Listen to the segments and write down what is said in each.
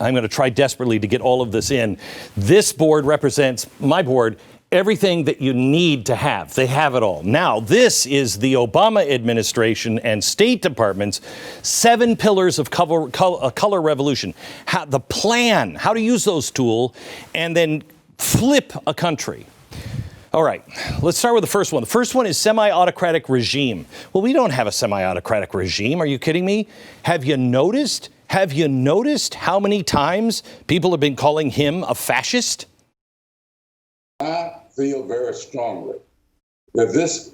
I'm going to try desperately to get all of this in. This board represents, my board, everything that you need to have. They have it all. Now, this is the Obama administration and State Department's 7 pillars of color revolution. The plan, how to use those tools, and then flip a country. All right, let's start with the first one. The first one is semi-autocratic regime. Well, we don't have a semi-autocratic regime. Are you kidding me? Have you noticed how many times people have been calling him a fascist? I feel very strongly that this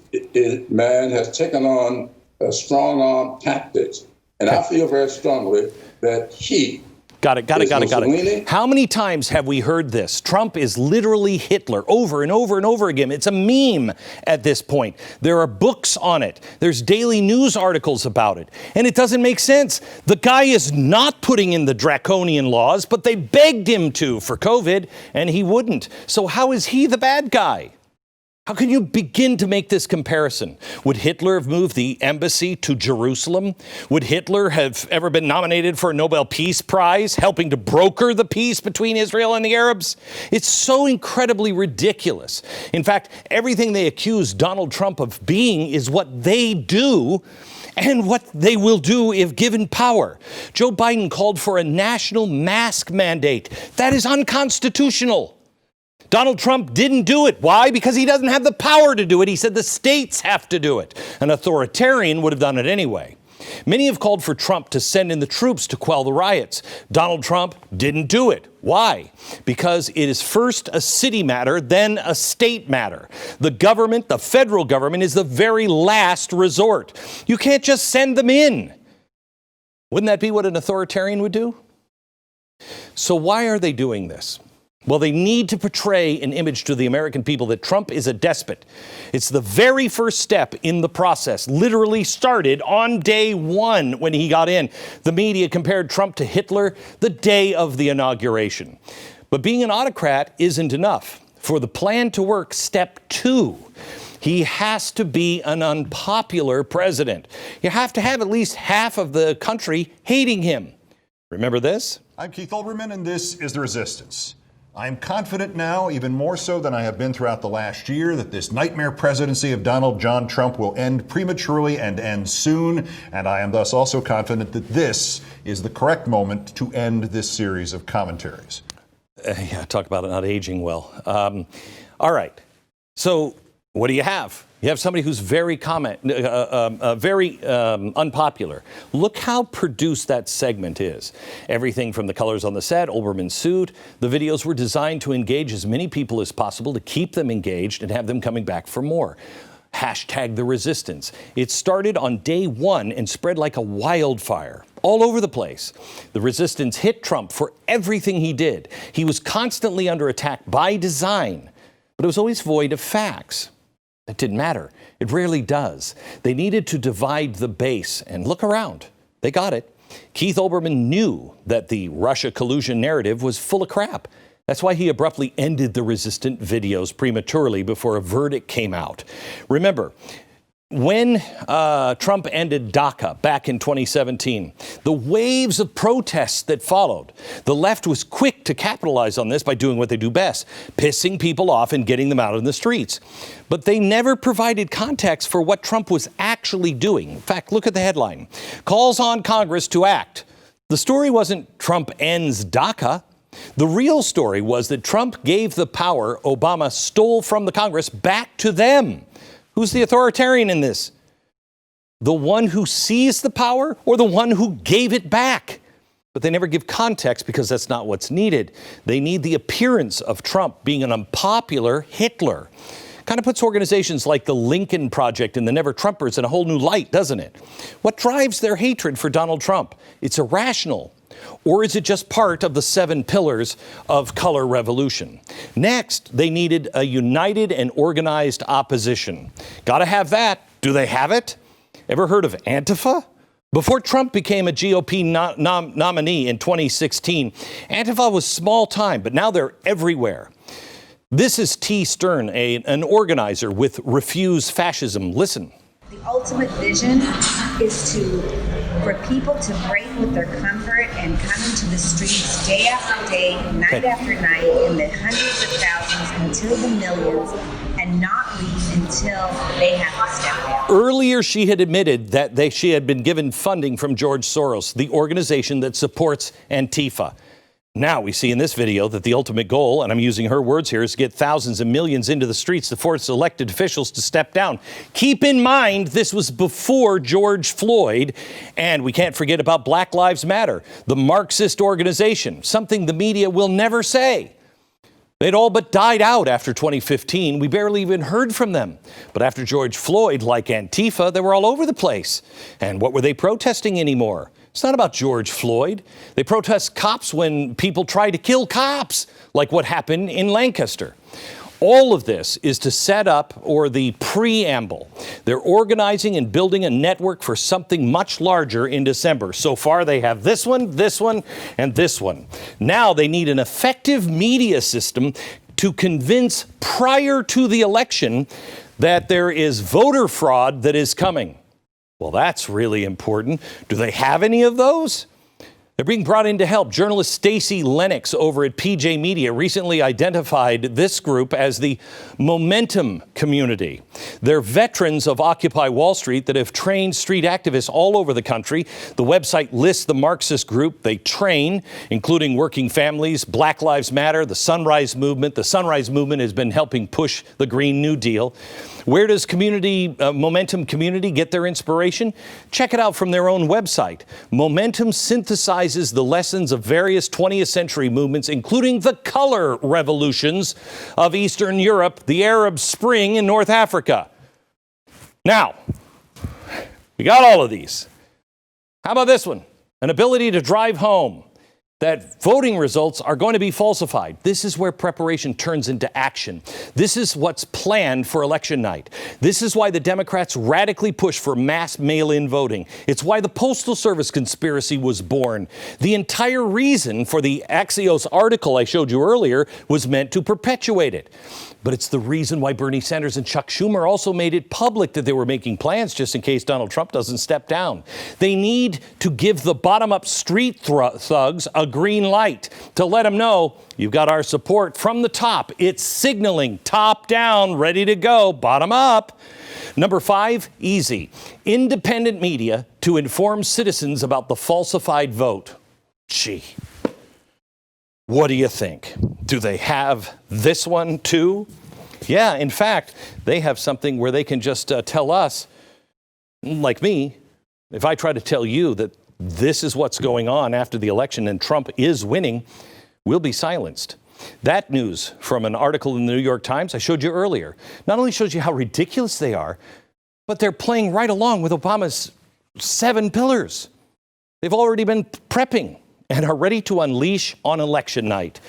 man has taken on strong arm tactics. And I feel very strongly that he Got it. How many times have we heard this? Trump is literally Hitler over and over and over again. It's a meme at this point. There are books on it. There's daily news articles about it. And it doesn't make sense. The guy is not putting in the draconian laws, but they begged him to for COVID, and he wouldn't. So how is he the bad guy? How can you begin to make this comparison? Would Hitler have moved the embassy to Jerusalem? Would Hitler have ever been nominated for a Nobel Peace Prize, helping to broker the peace between Israel and the Arabs? It's so incredibly ridiculous. In fact, everything they accuse Donald Trump of being is what they do and what they will do if given power. Joe Biden called for a national mask mandate. That is unconstitutional. Donald Trump didn't do it. Why? Because he doesn't have the power to do it. He said the states have to do it. An authoritarian would have done it anyway. Many have called for Trump to send in the troops to quell the riots. Donald Trump didn't do it. Why? Because it is first a city matter, then a state matter. The government, the federal government, is the very last resort. You can't just send them in. Wouldn't that be what an authoritarian would do? So why are they doing this? Well, they need to portray an image to the American people that Trump is a despot. It's the very first step in the process, literally started on day one when he got in. The media compared Trump to Hitler the day of the inauguration. But being an autocrat isn't enough. For the plan to work, step 2, he has to be an unpopular president. You have to have at least half of the country hating him. Remember this? I'm Keith Olbermann, and this is The Resistance. I'm confident now, even more so than I have been throughout the last year, that this nightmare presidency of Donald John Trump will end prematurely and end soon. And I am thus also confident that this is the correct moment to end this series of commentaries. Talk about it not aging well. All right. So what do you have? You have somebody who's very unpopular. Look how produced that segment is. Everything from the colors on the set, Olbermann's suit. The videos were designed to engage as many people as possible, to keep them engaged and have them coming back for more. Hashtag the resistance. It started on day one and spread like a wildfire all over the place. The resistance hit Trump for everything he did. He was constantly under attack by design, but it was always void of facts. It didn't matter. It rarely does. They needed to divide the base, and look around. They got it. Keith Olbermann knew that the Russia collusion narrative was full of crap. That's why he abruptly ended the resistant videos prematurely before a verdict came out. Remember, when Trump ended DACA back in 2017, the waves of protests that followed, the left was quick to capitalize on this by doing what they do best, pissing people off and getting them out in the streets. But they never provided context for what Trump was actually doing. In fact, look at the headline. Calls on Congress to act. The story wasn't Trump ends DACA. The real story was that Trump gave the power Obama stole from the Congress back to them. Who's the authoritarian in this? The one who seized the power or the one who gave it back? But they never give context because that's not what's needed. They need the appearance of Trump being an unpopular Hitler. Kind of puts organizations like the Lincoln Project and the Never Trumpers in a whole new light, doesn't it? What drives their hatred for Donald Trump? It's irrational. Or is it just part of the 7 pillars of color revolution? Next, they needed a united and organized opposition. Got to have that. Do they have it? Ever heard of Antifa? Before Trump became a GOP nominee in 2016, Antifa was small time, but now they're everywhere. This is T. Stern, an organizer with Refuse Fascism. Listen. The ultimate vision is to for people to break with their comfort and come into the streets day after day, night after night, in the hundreds of thousands until the millions, and not leave until they have to step down. Earlier, she had admitted that she had been given funding from George Soros, the organization that supports Antifa. Now we see in this video that the ultimate goal, and I'm using her words here, is to get thousands and millions into the streets to force elected officials to step down. Keep in mind, this was before George Floyd, and we can't forget about Black Lives Matter, the Marxist organization, something the media will never say. They'd all but died out after 2015. We barely even heard from them. But after George Floyd, like Antifa, they were all over the place. And what were they protesting anymore? It's not about George Floyd. They protest cops when people try to kill cops, like what happened in Lancaster. All of this is to set up, or the preamble. They're organizing and building a network for something much larger in December. So far, they have this one, and this one. Now they need an effective media system to convince prior to the election that there is voter fraud that is coming. Well, that's really important. Do they have any of those? They're being brought in to help. Journalist Stacey Lennox over at PJ Media recently identified this group as the Momentum Community. They're veterans of Occupy Wall Street that have trained street activists all over the country. The website lists the Marxist group they train, including Working Families, Black Lives Matter, the Sunrise Movement. The Sunrise Movement has been helping push the Green New Deal. Where does Momentum Community get their inspiration? Check it out from their own website. Momentum synthesizes the lessons of various 20th century movements, including the color revolutions of Eastern Europe, the Arab Spring in North Africa. Now, we got all of these. How about this one? An ability to drive home. That voting results are going to be falsified. This is where preparation turns into action. This is what's planned for election night. This is why the Democrats radically push for mass mail-in voting. It's why the Postal Service conspiracy was born. The entire reason for the Axios article I showed you earlier was meant to perpetuate it. But it's the reason why Bernie Sanders and Chuck Schumer also made it public that they were making plans just in case Donald Trump doesn't step down. They need to give the bottom-up street thugs a green light to let them know you've got our support from the top. It's signaling top down, ready to go, bottom up. Number 5, easy. Independent media to inform citizens about the falsified vote. Gee. What do you think? Do they have this one too? Yeah, in fact, they have something where they can just tell us, like me, if I try to tell you that this is what's going on after the election and Trump is winning, we'll be silenced. That news from an article in the New York Times I showed you earlier not only shows you how ridiculous they are, but they're playing right along with Obama's 7 pillars. They've already been prepping and are ready to unleash on election night.